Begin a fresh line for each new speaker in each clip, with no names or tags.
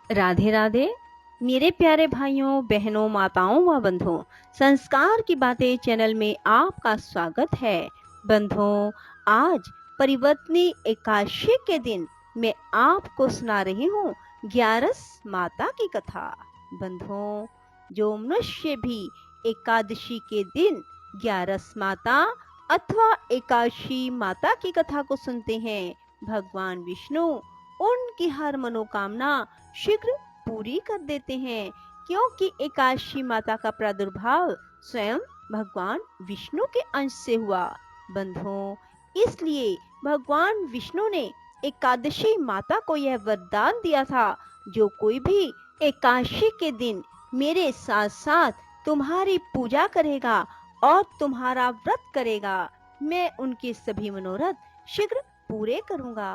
राधे राधे मेरे प्यारे भाइयों बहनों माताओं व बंधुओं, संस्कार की बातें चैनल में आपका स्वागत है। बंधुओं, आज परिवर्तनी एकादशी के दिन मैं आपको सुना रही हूँ ग्यारस माता की कथा। बंधुओं, जो मनुष्य भी एकादशी के दिन ग्यारस माता अथवा एकादशी माता की कथा को सुनते हैं, भगवान विष्णु उनकी हर मनोकामना शीघ्र पूरी कर देते हैं, क्योंकि एकादशी माता का प्रादुर्भाव स्वयं भगवान विष्णु के अंश से हुआ। बंधुओं, इसलिए भगवान विष्णु ने एकादशी माता को यह वरदान दिया था, जो कोई भी एकादशी के दिन मेरे साथ साथ तुम्हारी पूजा करेगा और तुम्हारा व्रत करेगा, मैं उनके सभी मनोरथ शीघ्र पूरे करूंगा।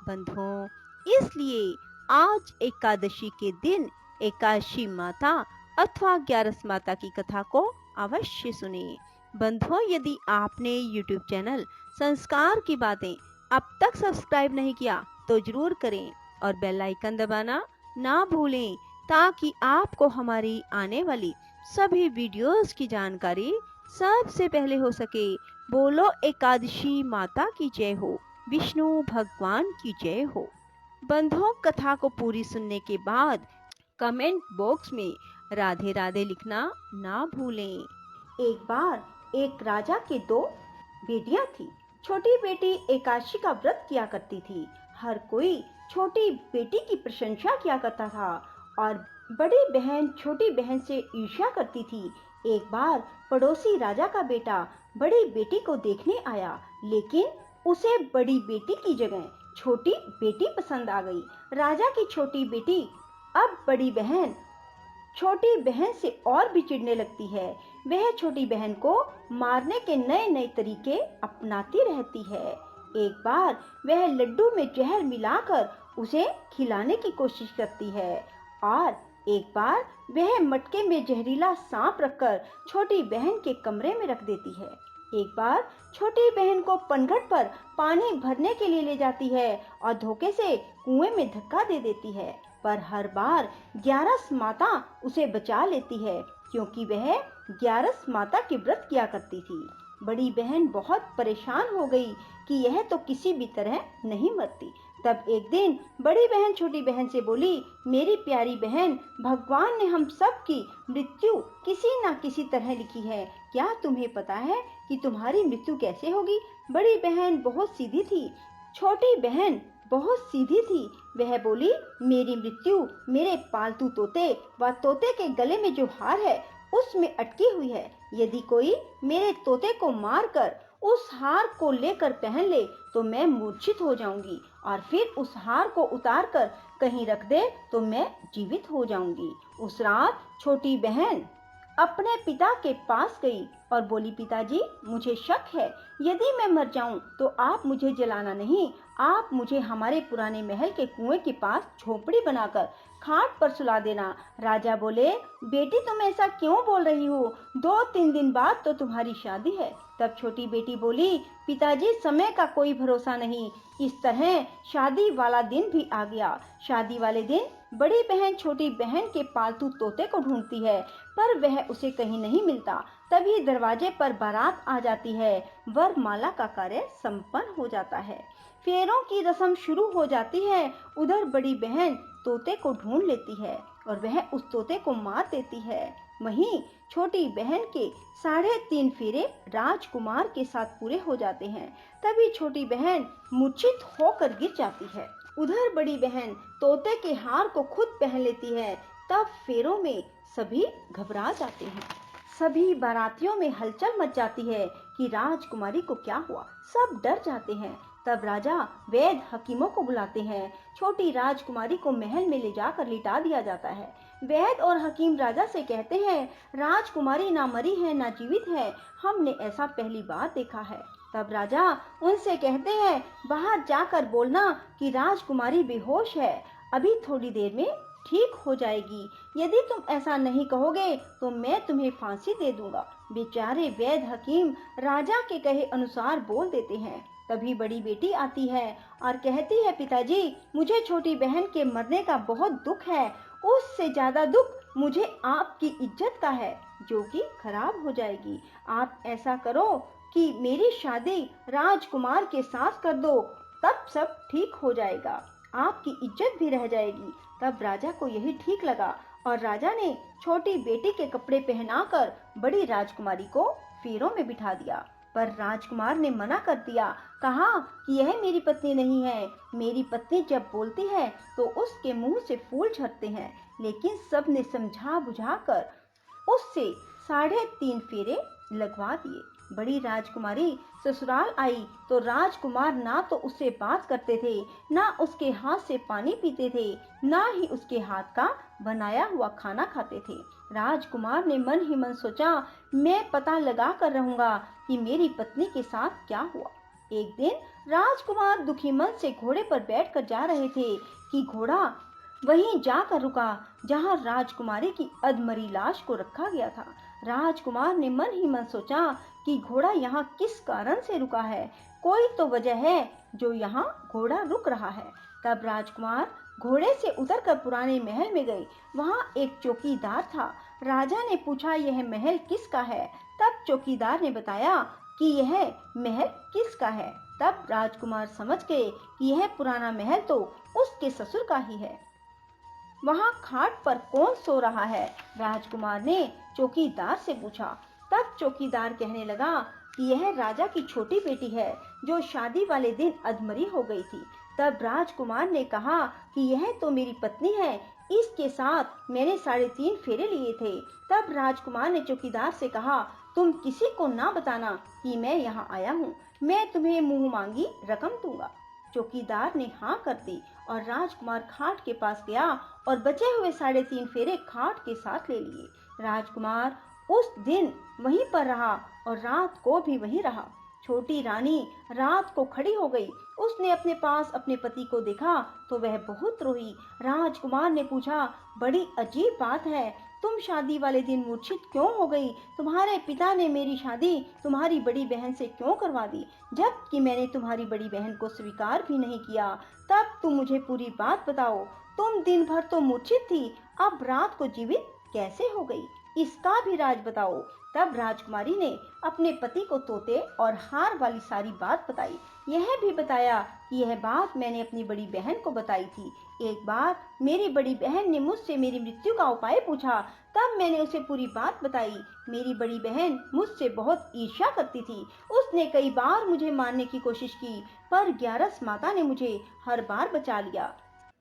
बंधुओं, इसलिए आज एकादशी के दिन एकादशी माता अथवा ग्यारस माता की कथा को अवश्य सुने। बंधुओं, यदि आपने YouTube चैनल संस्कार की बातें अब तक सब्सक्राइब नहीं किया तो जरूर करें और बेल आइकन दबाना ना भूलें, ताकि आपको हमारी आने वाली सभी वीडियोस की जानकारी सबसे पहले हो सके। बोलो एकादशी माता की जय हो, विष्णु भगवान की जय हो। बंधुओं, कथा को पूरी सुनने के बाद कमेंट बॉक्स में राधे राधे लिखना ना भूलें। एक बार एक राजा के दो बेटियां थी। छोटी बेटी एकादशी का व्रत किया करती थी। हर कोई छोटी बेटी की प्रशंसा किया करता था और बड़ी बहन छोटी बहन से ईर्ष्या करती थी। एक बार पड़ोसी राजा का बेटा बड़ी बेटी को देखने आया, लेकिन उसे बड़ी बेटी की जगह छोटी बेटी पसंद आ गई। राजा की छोटी बेटी अब बड़ी बहन छोटी बहन से और भी चिढ़ने लगती है। वह छोटी बहन को मारने के नए नए तरीके अपनाती रहती है। एक बार वह लड्डू में जहर मिलाकर उसे खिलाने की कोशिश करती है और एक बार वह मटके में जहरीला सांप रखकर छोटी बहन के कमरे में रख देती है। एक बार छोटी बहन को पनघट पर पानी भरने के लिए ले जाती है और धोखे से कुएं में धक्का दे देती है, पर हर बार ग्यारस माता उसे बचा लेती है, क्योंकि वह ग्यारस माता के व्रत किया करती थी। बड़ी बहन बहुत परेशान हो गई कि यह तो किसी भी तरह नहीं मरती। तब एक दिन बड़ी बहन छोटी बहन से बोली, मेरी प्यारी बहन, भगवान ने हम सब की मृत्यु किसी न किसी तरह लिखी है। क्या तुम्हें पता है कि तुम्हारी मृत्यु कैसे होगी? बड़ी बहन बहुत सीधी थी। छोटी बहन बहुत सीधी थी। वह बोली, मेरी मृत्यु मेरे पालतू तोते व तोते के गले में जो हार है उसमें अटकी हुई है। यदि कोई मेरे तोते को मारकर उस हार को लेकर पहन ले तो मैं मूर्छित हो जाऊंगी और फिर उस हार को उतार कर कहीं रख दे तो मैं जीवित हो जाऊंगी। उस रात छोटी बहन अपने पिता के पास गई और बोली, पिताजी, मुझे शक है, यदि मैं मर जाऊं तो आप मुझे जलाना नहीं, आप मुझे हमारे पुराने महल के कुएं के पास झोपड़ी बनाकर खाट पर सुला देना। राजा बोले, बेटी, तुम ऐसा क्यों बोल रही हो? 2-3 दिन बाद तो तुम्हारी शादी है। तब छोटी बेटी बोली, पिताजी, समय का कोई भरोसा नहीं। इस तरह शादी वाला दिन भी आ गया। शादी वाले दिन बड़ी बहन छोटी बहन के पालतू तोते को ढूंढती है, पर वह उसे कहीं नहीं मिलता। तभी दरवाजे पर बारात आ जाती है। वरमाला का कार्य संपन्न हो जाता है। फेरों की रस्म शुरू हो जाती है। उधर बड़ी बहन तोते को ढूंढ लेती है और वह उस तोते को मार देती है। वहीं छोटी बहन के 3.5 फेरे राजकुमार के साथ पूरे हो जाते हैं। तभी छोटी बहन मूर्छित होकर गिर जाती है। उधर बड़ी बहन तोते के हार को खुद पहन लेती है। तब फेरों में सभी घबरा जाते हैं। सभी बारातियों में हलचल मच जाती है कि राजकुमारी को क्या हुआ। सब डर जाते हैं। तब राजा वैद्य हकीमों को बुलाते हैं। छोटी राजकुमारी को महल में ले जाकर लिटा दिया जाता है। वैद्य और हकीम राजा से कहते हैं, राजकुमारी ना मरी है ना जीवित है, हमने ऐसा पहली बार देखा है। तब राजा उनसे कहते हैं, बाहर जाकर बोलना कि राजकुमारी बेहोश है, अभी थोड़ी देर में ठीक हो जाएगी। यदि तुम ऐसा नहीं कहोगे तो मैं तुम्हें फांसी दे दूंगा। बेचारे वैद्य हकीम राजा के कहे अनुसार बोल देते हैं। तभी बड़ी बेटी आती है और कहती है, पिताजी मुझे छोटी बहन के मरने का बहुत दुख है, उससे ज्यादा दुख मुझे आपकी इज्जत का है जो कि खराब हो जाएगी। आप ऐसा करो कि मेरी शादी राजकुमार के साथ कर दो, तब सब ठीक हो जाएगा, आपकी इज्जत भी रह जाएगी। तब राजा को यही ठीक लगा और राजा ने छोटी बेटी के कपड़े पहनाकर बड़ी राजकुमारी को फेरों में बिठा दिया। पर राजकुमार ने मना कर दिया, कहा कि यह मेरी पत्नी नहीं है, मेरी पत्नी जब बोलती है तो उसके मुंह से फूल झड़ते हैं। लेकिन सबने समझा बुझाकर उससे 3.5 फेरे लगवा दिए। बड़ी राजकुमारी ससुराल आई तो राजकुमार ना तो उससे बात करते थे, ना उसके हाथ से पानी पीते थे, ना ही उसके हाथ का बनाया हुआ खाना खाते थे। राजकुमार ने मन ही मन सोचा, मैं पता लगा कर रहूंगा कि मेरी पत्नी के साथ क्या हुआ। एक दिन राजकुमार दुखी मन से घोड़े पर बैठकर जा रहे थे कि घोड़ा वहीं जाकर रुका जहां राजकुमारी की अधमरी लाश को रखा गया था। राजकुमार ने मन ही मन सोचा कि घोड़ा यहाँ किस कारण से रुका है, कोई तो वजह है जो यहाँ घोड़ा रुक रहा है। तब राजकुमार घोड़े से उतरकर पुराने महल में गए। वहाँ एक चौकीदार था। राजा ने पूछा, यह महल किसका है? तब चौकीदार ने बताया कि यह महल किसका है। तब राजकुमार समझ गए कि यह पुराना महल तो उसके ससुर का ही है। वहाँ खाट पर कौन सो रहा है? राजकुमार ने चौकीदार से पूछा। तब चौकीदार कहने लगा कि यह राजा की छोटी बेटी है जो शादी वाले दिन अधमरी हो गई थी। तब राजकुमार ने कहा कि यह तो मेरी पत्नी है, इसके साथ मैंने 3.5 फेरे लिए थे। तब राजकुमार ने चौकीदार से कहा, तुम किसी को ना बताना कि मैं यहाँ आया हूँ, मैं तुम्हें मुंह मांगी रकम दूंगा। चौकीदार ने हाँ कर दी और राजकुमार खाट के पास गया और बचे हुए 3.5 फेरे खाट के साथ ले लिए। राजकुमार उस दिन वहीं पर रहा और रात को भी वहीं रहा। छोटी रानी रात को खड़ी हो गई। उसने अपने पास अपने पति को देखा तो वह बहुत रोई। राजकुमार ने पूछा, बड़ी अजीब बात है, तुम शादी वाले दिन मूर्छित क्यों हो गई? तुम्हारे पिता ने मेरी शादी तुम्हारी बड़ी बहन से क्यों करवा दी, जबकि मैंने तुम्हारी बड़ी बहन को स्वीकार भी नहीं किया? तब तुम मुझे पूरी बात बताओ। तुम दिन भर तो मूर्छित थी, अब रात को जीवित कैसे हो गई? इसका भी राज बताओ। तब राजकुमारी ने अपने पति को तोते और हार वाली सारी बात बताई। यह भी बताया कि यह बात मैंने अपनी बड़ी बहन को बताई थी। एक बार मेरी बड़ी बहन ने मुझसे मेरी मृत्यु का उपाय पूछा, तब मैंने उसे पूरी बात बताई। मेरी बड़ी बहन मुझसे बहुत ईर्ष्या करती थी। उसने कई बार मुझे मारने की कोशिश की, पर ग्यारस माता ने मुझे हर बार बचा लिया।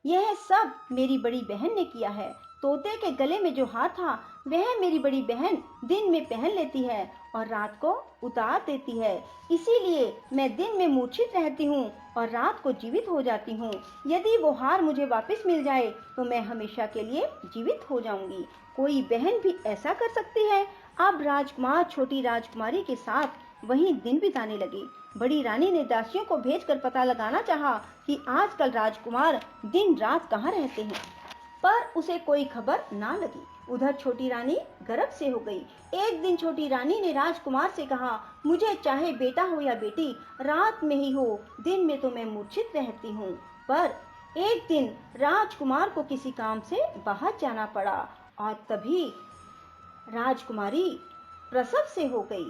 यह सब मेरी बड़ी बहन ने किया है। तोते के गले में जो हार था वह मेरी बड़ी बहन दिन में पहन लेती है और रात को उतार देती है, इसीलिए मैं दिन में मूर्छित रहती हूँ और रात को जीवित हो जाती हूँ। यदि वो हार मुझे वापस मिल जाए तो मैं हमेशा के लिए जीवित हो जाऊंगी। कोई बहन भी ऐसा कर सकती है? अब राजकुमार छोटी राजकुमारी के साथ वहीं दिन बिताने लगे। बड़ी रानी ने दासियों को भेजकर पता लगाना चाहा कि आजकल राजकुमार दिन रात कहाँ रहते हैं, पर उसे कोई खबर ना लगी। उधर छोटी रानी गर्भ से हो गई। एक दिन छोटी रानी ने राजकुमार से कहा, मुझे चाहे बेटा हो या बेटी, रात में ही हो, दिन में तो मैं मूर्छित रहती हूँ। पर एक दिन राजकुमार को किसी काम से बाहर जाना पड़ा और तभी राजकुमारी प्रसव से हो गई।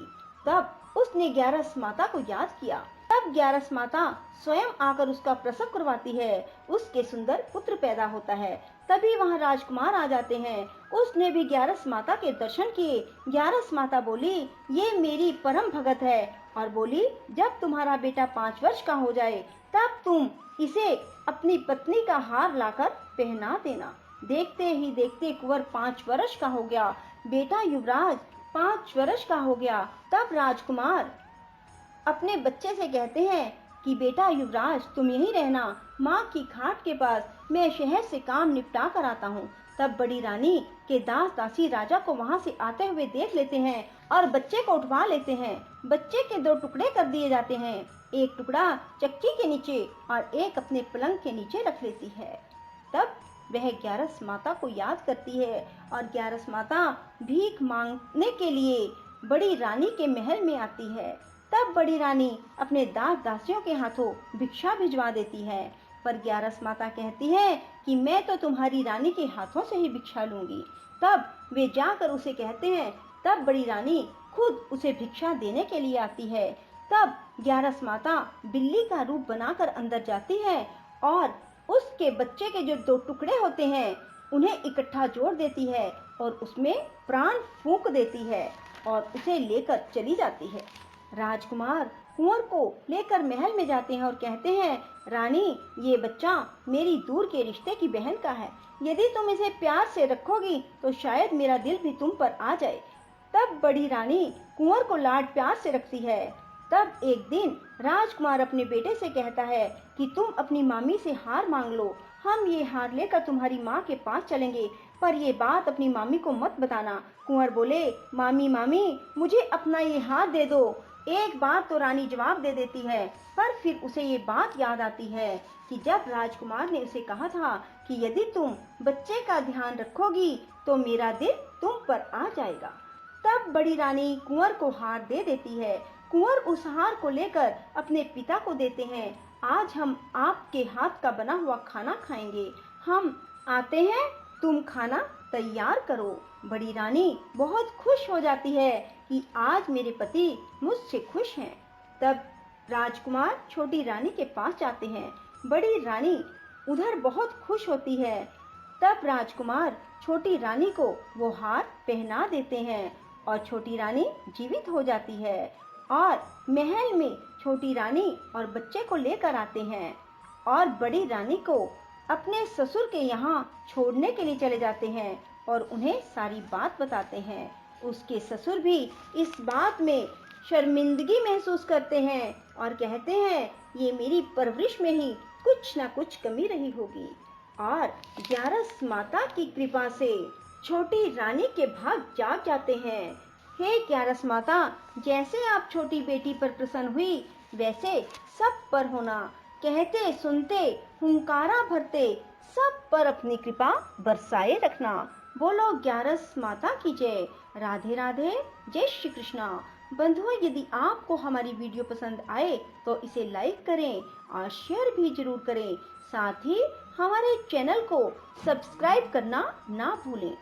तब उसने ग्यारस माता को याद किया। तब ग्यारस माता स्वयं आकर उसका प्रसव करवाती है। उसके सुंदर पुत्र पैदा होता है। तभी वहां राजकुमार आ जाते हैं। उसने भी ग्यारस माता के दर्शन किए। ग्यारस माता बोली, ये मेरी परम भगत है, और बोली, जब तुम्हारा बेटा 5 वर्ष का हो जाए तब तुम इसे अपनी पत्नी का हार लाकर पहना देना। देखते ही देखते कुंवर 5 वर्ष का हो गया। बेटा युवराज 5 वर्ष का हो गया। तब राजकुमार अपने बच्चे से कहते हैं कि बेटा युवराज तुम यहीं रहना, माँ की खाट के पास, मैं शहर से काम निपटा कर आता हूँ। तब बड़ी रानी के दास दासी राजा को वहाँ से आते हुए देख लेते हैं और बच्चे को उठवा लेते हैं। बच्चे के 2 टुकड़े कर दिए जाते हैं, एक टुकड़ा चक्की के नीचे और एक अपने पलंग के नीचे रख लेती है। तब वह ग्यारस माता को याद करती है और ग्यारस माता भीख मांगने के लिए बड़ी रानी के महल में आती है। तब बड़ी रानी अपने दास दासियों के हाथों भिक्षा भिजवा देती है, पर ग्यारस माता कहती है कि मैं तो तुम्हारी रानी के हाथों से ही भिक्षा लूंगी। तब वे जाकर उसे कहते हैं। तब बड़ी रानी खुद उसे भिक्षा देने के लिए आती है। तब ग्यारस माता बिल्ली का रूप बनाकर अंदर जाती है और उसके बच्चे के जो 2 टुकड़े होते हैं उन्हें इकट्ठा जोड़ देती है और उसमें प्राण फूंक देती है और उसे लेकर चली जाती है। राजकुमार कुंवर को लेकर महल में जाते हैं और कहते हैं, रानी, ये बच्चा मेरी दूर के रिश्ते की बहन का है। यदि तुम इसे प्यार से रखोगी तो शायद मेरा दिल भी तुम पर आ जाए। तब बड़ी रानी कुंवर को लाड प्यार से रखती है। तब एक दिन राजकुमार अपने बेटे से कहता है कि तुम अपनी मामी से हार मांग लो, हम ये हार लेकर तुम्हारी माँ के पास चलेंगे, पर ये बात अपनी मामी को मत बताना। कुंवर बोले, मामी मामी, मुझे अपना ये हार दे दो। एक बार तो रानी जवाब दे देती है, पर फिर उसे ये बात याद आती है कि जब राजकुमार ने उसे कहा था कि यदि तुम बच्चे का ध्यान रखोगी तो मेरा दिल तुम पर आ जाएगा। तब बड़ी रानी कुंवर को हार दे देती है। कुंवर उस हार को लेकर अपने पिता को देते हैं। आज हम आपके हाथ का बना हुआ खाना खाएंगे, हम आते हैं, तुम खाना तैयार करो। बड़ी रानी बहुत खुश हो जाती है कि आज मेरे पति मुझसे खुश हैं। तब राजकुमार छोटी रानी के पास जाते हैं। बड़ी रानी उधर बहुत खुश होती है। तब राजकुमार छोटी रानी को वो हार पहना देते हैं और छोटी रानी जीवित हो जाती है और महल में छोटी रानी और बच्चे को लेकर आते हैं और बड़ी रानी को अपने ससुर के यहाँ छोड़ने के लिए चले जाते हैं और उन्हें सारी बात बताते हैं। उसके ससुर भी इस बात में शर्मिंदगी महसूस करते हैं और कहते हैं, ये मेरी परवरिश में ही कुछ ना कुछ कमी रही होगी। और ग्यारस माता की कृपा से छोटी रानी के भाग जाग जाते हैं। हे ग्यारस माता, जैसे आप छोटी बेटी पर प्रसन्न हुई वैसे सब पर होना। कहते सुनते हुंकारा भरते सब पर अपनी कृपा बरसाए रखना। बोलो ग्यारस माता की जय। राधे राधे, जय श्री कृष्णा। बंधुओं, यदि आपको हमारी वीडियो पसंद आए तो इसे लाइक करें और शेयर भी जरूर करें। साथ ही हमारे चैनल को सब्सक्राइब करना ना भूलें।